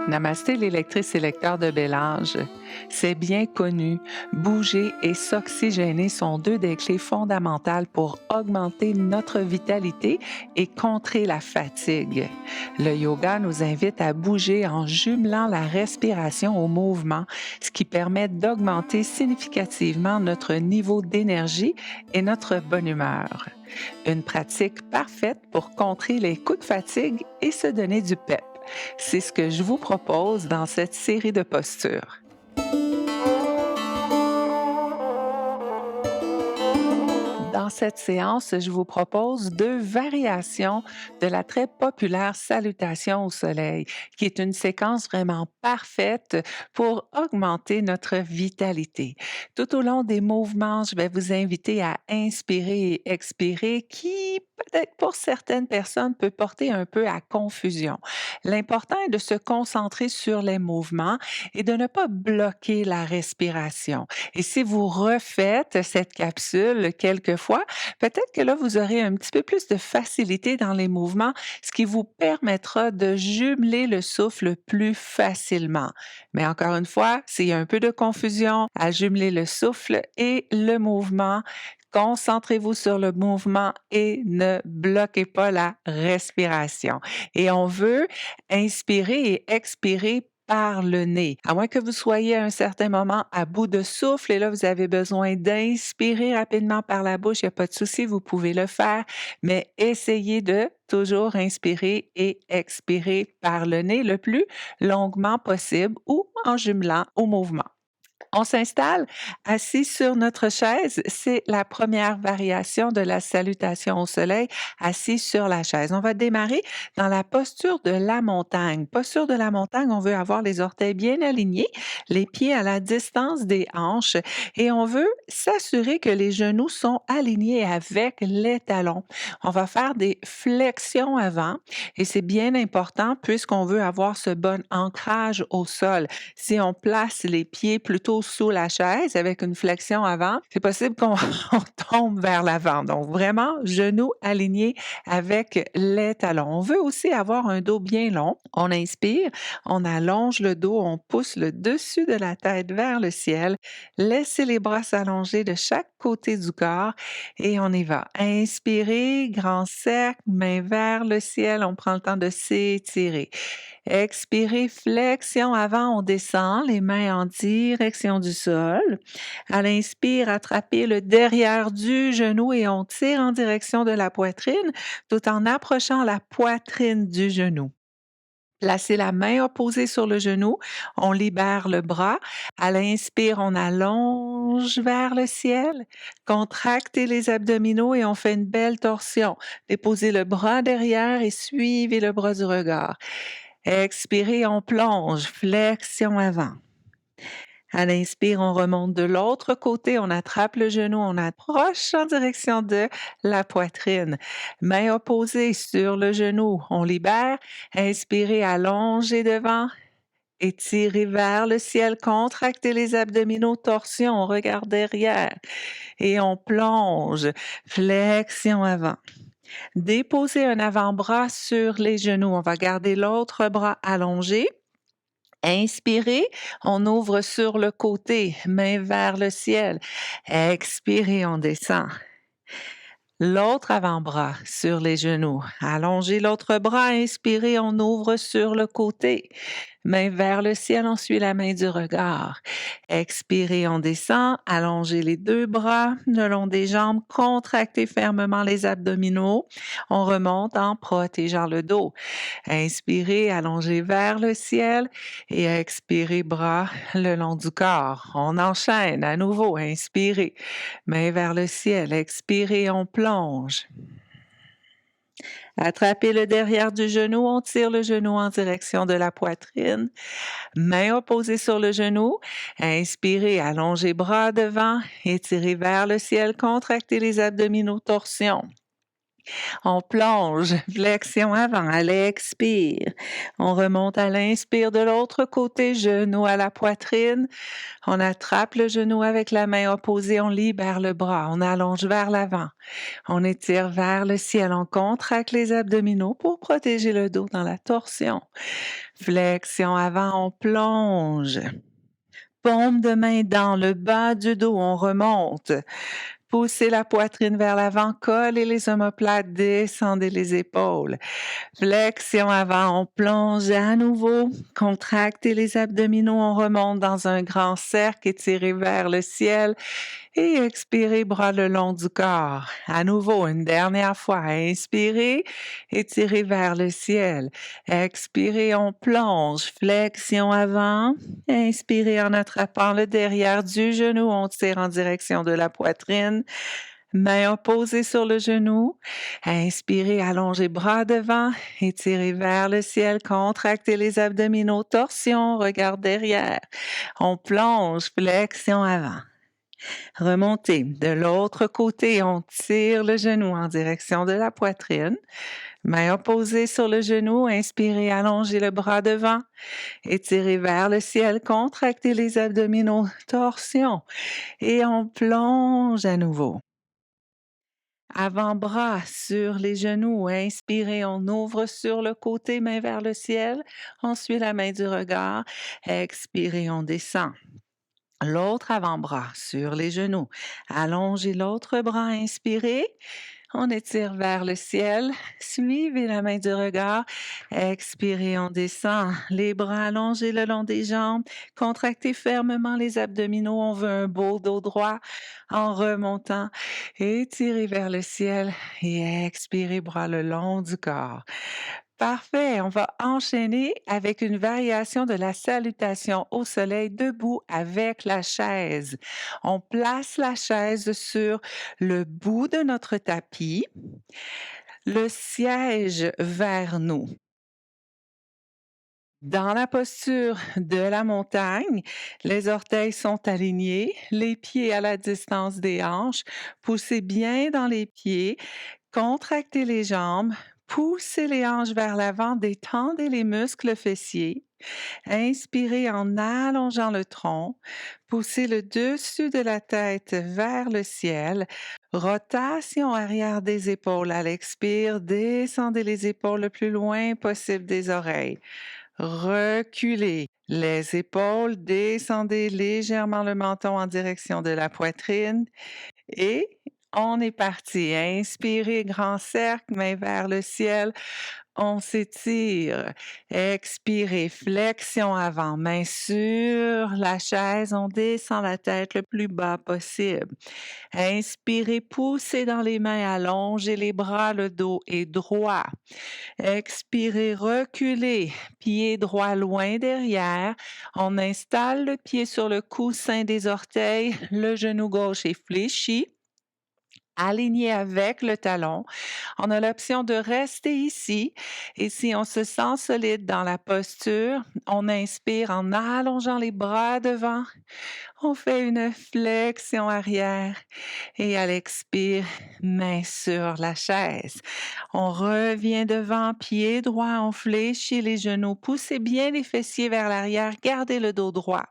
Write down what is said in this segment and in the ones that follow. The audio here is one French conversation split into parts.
Namasté, les lectrices et lecteurs de Bélange. C'est bien connu, bouger et s'oxygéner sont deux des clés fondamentales pour augmenter notre vitalité et contrer la fatigue. Le yoga nous invite à bouger en jumelant la respiration au mouvement, ce qui permet d'augmenter significativement notre niveau d'énergie et notre bonne humeur. Une pratique parfaite pour contrer les coups de fatigue et se donner du pep. C'est ce que je vous propose dans cette série de postures. Dans cette séance, je vous propose deux variations de la très populaire salutation au soleil, qui est une séquence vraiment parfaite pour augmenter notre vitalité. Tout au long des mouvements, je vais vous inviter à inspirer et expirer, qui peut-être pour certaines personnes peut porter un peu à confusion. L'important est de se concentrer sur les mouvements et de ne pas bloquer la respiration. Et si vous refaites cette capsule quelques fois, peut-être que là, vous aurez un petit peu plus de facilité dans les mouvements, ce qui vous permettra de jumeler le souffle plus facilement. Mais encore une fois, s'il y a un peu de confusion à jumeler le souffle et le mouvement, concentrez-vous sur le mouvement et ne bloquez pas la respiration. Et on veut inspirer et expirer par le nez. À moins que vous soyez à un certain moment à bout de souffle et là, vous avez besoin d'inspirer rapidement par la bouche, il n'y a pas de souci, vous pouvez le faire, mais essayez de toujours inspirer et expirer par le nez le plus longuement possible ou en jumelant au mouvement. On s'installe assis sur notre chaise. C'est la première variation de la salutation au soleil, assis sur la chaise. On va démarrer dans la posture de la montagne. Posture de la montagne, on veut avoir les orteils bien alignés, les pieds à la distance des hanches et on veut s'assurer que les genoux sont alignés avec les talons. On va faire des flexions avant et c'est bien important puisqu'on veut avoir ce bon ancrage au sol. Si on place les pieds plutôt sous la chaise avec une flexion avant, c'est possible qu'on on tombe vers l'avant. Donc vraiment, genoux alignés avec les talons. On veut aussi avoir un dos bien long. On inspire, on allonge le dos, on pousse le dessus de la tête vers le ciel. Laissez les bras s'allonger de chaque côté du corps et on y va. Inspirez, grand cercle, main vers le ciel. On prend le temps de s'étirer. Expirez, flexion avant, on descend, les mains en direction du sol. À l'inspire, attrapez le derrière du genou et on tire en direction de la poitrine tout en approchant la poitrine du genou. Placez la main opposée sur le genou, on libère le bras. À l'inspire, on allonge vers le ciel, contractez les abdominaux et on fait une belle torsion. Déposez le bras derrière et suivez le bras du regard. Expirez, on plonge, flexion avant. À l'inspire, on remonte de l'autre côté, on attrape le genou, on approche en direction de la poitrine. Main opposée sur le genou, on libère. Inspirez, allongez devant. Étirez vers le ciel, contractez les abdominaux, torsion, on regarde derrière. Et on plonge, flexion avant. Déposez un avant-bras sur les genoux. On va garder l'autre bras allongé. Inspirez, on ouvre sur le côté, main vers le ciel. Expirez, on descend. L'autre avant-bras sur les genoux. Allongez l'autre bras, inspirez, on ouvre sur le côté. Main vers le ciel, on suit la main du regard. Expirez, on descend. Allongez les deux bras le long des jambes. Contractez fermement les abdominaux. On remonte en protégeant le dos. Inspirez, allongez vers le ciel et expirez, bras le long du corps. On enchaîne à nouveau. Inspirez, main vers le ciel. Expirez, on plonge. Attrapez le derrière du genou, on tire le genou en direction de la poitrine. Main opposée sur le genou. Inspirez, allongez bras devant, étirez vers le ciel, contractez les abdominaux, torsion. On plonge, flexion avant, à l'expire. On remonte à l'inspire de l'autre côté, genou à la poitrine. On attrape le genou avec la main opposée, on libère le bras, on allonge vers l'avant. On étire vers le ciel, on contracte les abdominaux pour protéger le dos dans la torsion. Flexion avant, on plonge. Paume de main dans le bas du dos, on remonte. Poussez la poitrine vers l'avant, collez les omoplates, descendez les épaules. Flexion avant, on plonge à nouveau. Contractez les abdominaux, on remonte dans un grand cercle, étirez vers le ciel et expirez, bras le long du corps. À nouveau, une dernière fois. Inspirez, étirez vers le ciel. Expirez, on plonge. Flexion avant. Inspirez en attrapant le derrière du genou, on tire en direction de la poitrine. Main opposée sur le genou. Inspirez, allongez bras devant, étirez vers le ciel, contractez les abdominaux, torsion, regard derrière. On plonge, flexion avant. Remontez. De l'autre côté, on tire le genou en direction de la poitrine. Main opposée sur le genou, inspirez, allongez le bras devant, étirez vers le ciel, contractez les abdominaux, torsion. Et on plonge à nouveau. Avant-bras sur les genoux. Inspirez, on ouvre sur le côté, main vers le ciel. On suit la main du regard. Expirez, on descend. L'autre avant-bras sur les genoux. Allongez l'autre bras, inspirez. On étire vers le ciel. Suivez la main du regard. Expirez, on descend. Les bras allongés le long des jambes. Contractez fermement les abdominaux. On veut un beau dos droit en remontant. Étirez vers le ciel et expirez, bras le long du corps. Parfait, on va enchaîner avec une variation de la salutation au soleil debout avec la chaise. On place la chaise sur le bout de notre tapis, le siège vers nous. Dans la posture de la montagne, les orteils sont alignés, les pieds à la distance des hanches. Poussez bien dans les pieds, contractez les jambes, poussez les hanches vers l'avant, détendez les muscles fessiers. Inspirez en allongeant le tronc. Poussez le dessus de la tête vers le ciel. Rotation arrière des épaules à l'expire. Descendez les épaules le plus loin possible des oreilles. Reculez les épaules, descendez légèrement le menton en direction de la poitrine et on est parti. Inspirez, grand cercle, main vers le ciel. On s'étire. Expirez, flexion avant, main sur la chaise. On descend la tête le plus bas possible. Inspirez, poussez dans les mains, allongez les bras, le dos est droit. Expirez, reculez, pied droit loin derrière. On installe le pied sur le coussin des orteils, le genou gauche est fléchi, aligné avec le talon. On a l'option de rester ici et si on se sent solide dans la posture, on inspire en allongeant les bras devant. On fait une flexion arrière et à l'expire, main sur la chaise. On revient devant, pied droit, on fléchit les genoux, poussez bien les fessiers vers l'arrière, gardez le dos droit.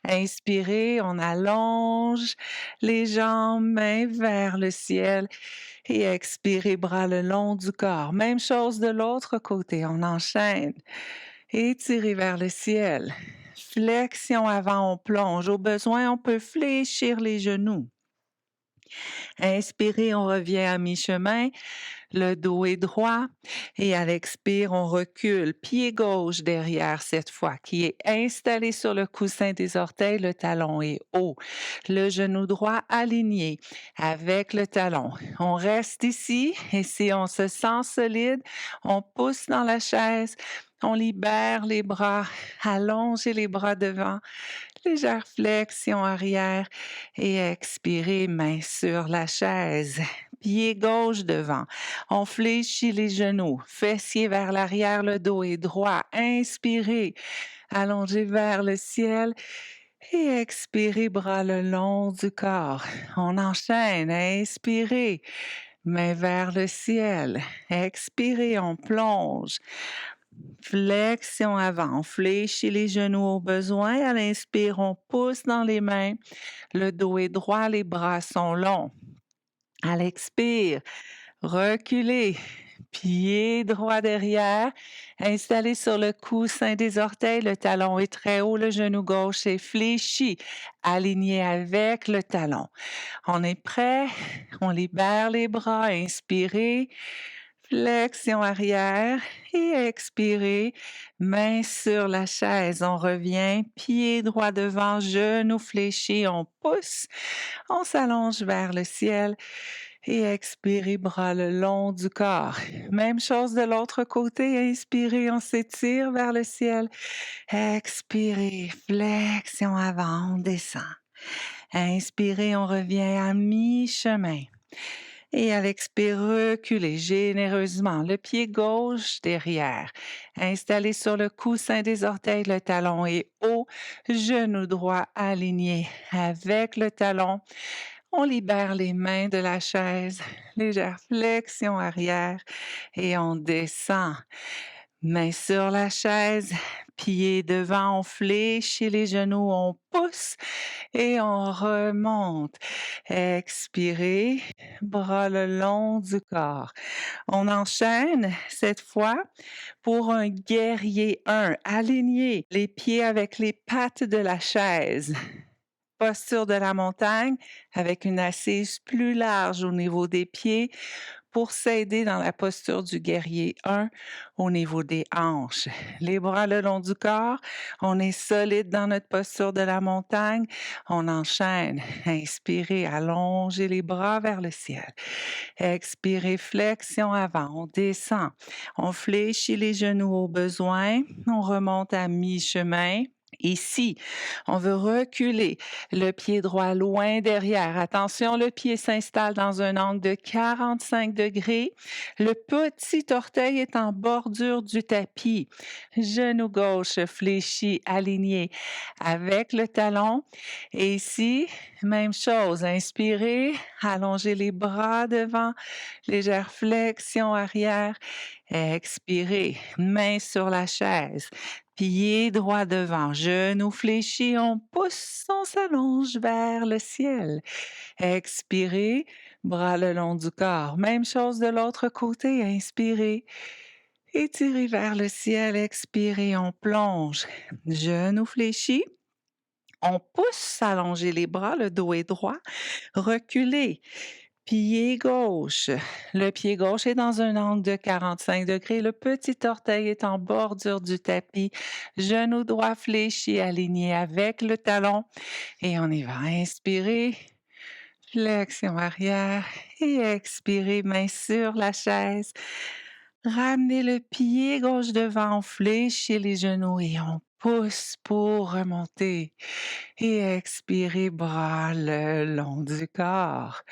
Inspirez, on allonge les jambes, mains vers le ciel et expirez, bras le long du corps. Même chose de l'autre côté, on enchaîne. Étirez vers le ciel. Flexion avant, on plonge. Au besoin, on peut fléchir les genoux. Inspirez, on revient à mi-chemin. Le dos est droit et à l'expire, on recule. Pied gauche derrière cette fois, qui est installé sur le coussin des orteils. Le talon est haut. Le genou droit aligné avec le talon. On reste ici et si on se sent solide, on pousse dans la chaise. On libère les bras, allongez les bras devant, légère flexion arrière et expirez, main sur la chaise. Pied gauche devant. On fléchit les genoux, fessiers vers l'arrière, le dos est droit. Inspirez, allongez vers le ciel et expirez, bras le long du corps. On enchaîne. Inspirez, Main vers le ciel. Expirez, on plonge. Flexion avant. On fléchit les genoux au besoin. À l'inspire, on pousse dans les mains. Le dos est droit, les bras sont longs. À l'expire, reculez. Pied droit derrière, installé sur le coussin des orteils, le talon est très haut, le genou gauche est fléchi, aligné avec le talon. On est prêt, on libère les bras, inspirez, flexion arrière et expirez, main sur la chaise, on revient, pied droit devant, genou fléchi, on pousse, on s'allonge vers le ciel et expirez, bras le long du corps. Même chose de l'autre côté, inspirez, on s'étire vers le ciel, expirez, flexion avant, on descend. Inspirez, on revient à mi-chemin. Et à l'expire, reculez généreusement le pied gauche derrière. Installé sur le coussin des orteils, le talon est haut, genou droit aligné avec le talon. On libère les mains de la chaise, légère flexion arrière et on descend. Main sur la chaise, pied devant, on fléchit les genoux, on pousse et on remonte. Expirez, bras le long du corps. On enchaîne cette fois pour un guerrier 1. Alignez les pieds avec les pattes de la chaise. Posture de la montagne avec une assise plus large au niveau des pieds pour s'aider dans la posture du guerrier 1 au niveau des hanches. Les bras le long du corps, on est solide dans notre posture de la montagne. On enchaîne. Inspirez, allongez les bras vers le ciel. Expirez, flexion avant, on descend. On fléchit les genoux au besoin. On remonte à mi-chemin. Ici, on veut reculer le pied droit loin derrière. Attention, le pied s'installe dans un angle de 45 degrés. Le petit orteil est en bordure du tapis. Genou gauche fléchi, aligné avec le talon. Et ici, même chose. Inspirez, allongez les bras devant, légère flexion arrière. Expirez, main sur la chaise. Pied droit devant, genou fléchi, on pousse, on s'allonge vers le ciel. Expirez, bras le long du corps. Même chose de l'autre côté, inspirez. Étirez vers le ciel, expirez, on plonge. Genou fléchi, on pousse, allonger les bras, le dos est droit. Reculez. Pied gauche. Le pied gauche est dans un angle de 45 degrés. Le petit orteil est en bordure du tapis. Genou droit fléchi, aligné avec le talon. Et on y va. Inspirez. Flexion arrière. Et expirez, main sur la chaise. Ramenez le pied gauche devant, fléchissez les genoux et on pousse pour remonter. Et expirez, bras le long du corps.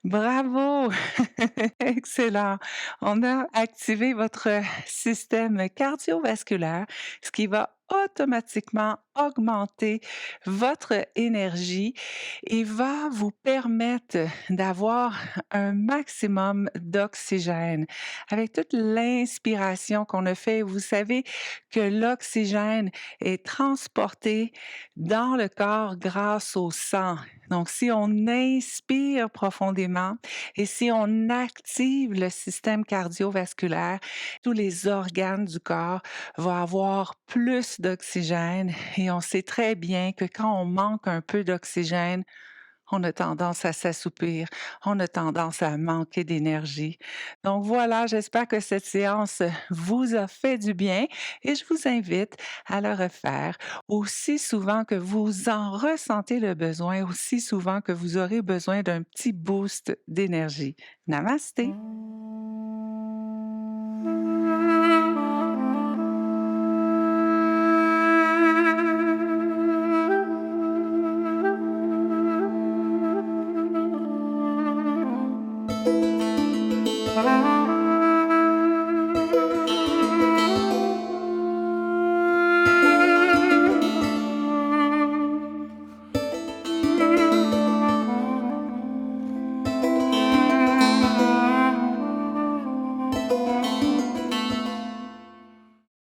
Bravo! Excellent. On a activé votre système cardiovasculaire, ce qui va automatiquement augmenter votre énergie et va vous permettre d'avoir un maximum d'oxygène. Avec toute l'inspiration qu'on a fait, vous savez que l'oxygène est transporté dans le corps grâce au sang. Donc, si on inspire profondément et si on active le système cardiovasculaire, tous les organes du corps vont avoir plus d'oxygène et on sait très bien que quand on manque un peu d'oxygène, on a tendance à s'assoupir, on a tendance à manquer d'énergie. Donc voilà, j'espère que cette séance vous a fait du bien et je vous invite à le refaire aussi souvent que vous en ressentez le besoin, aussi souvent que vous aurez besoin d'un petit boost d'énergie. Namasté!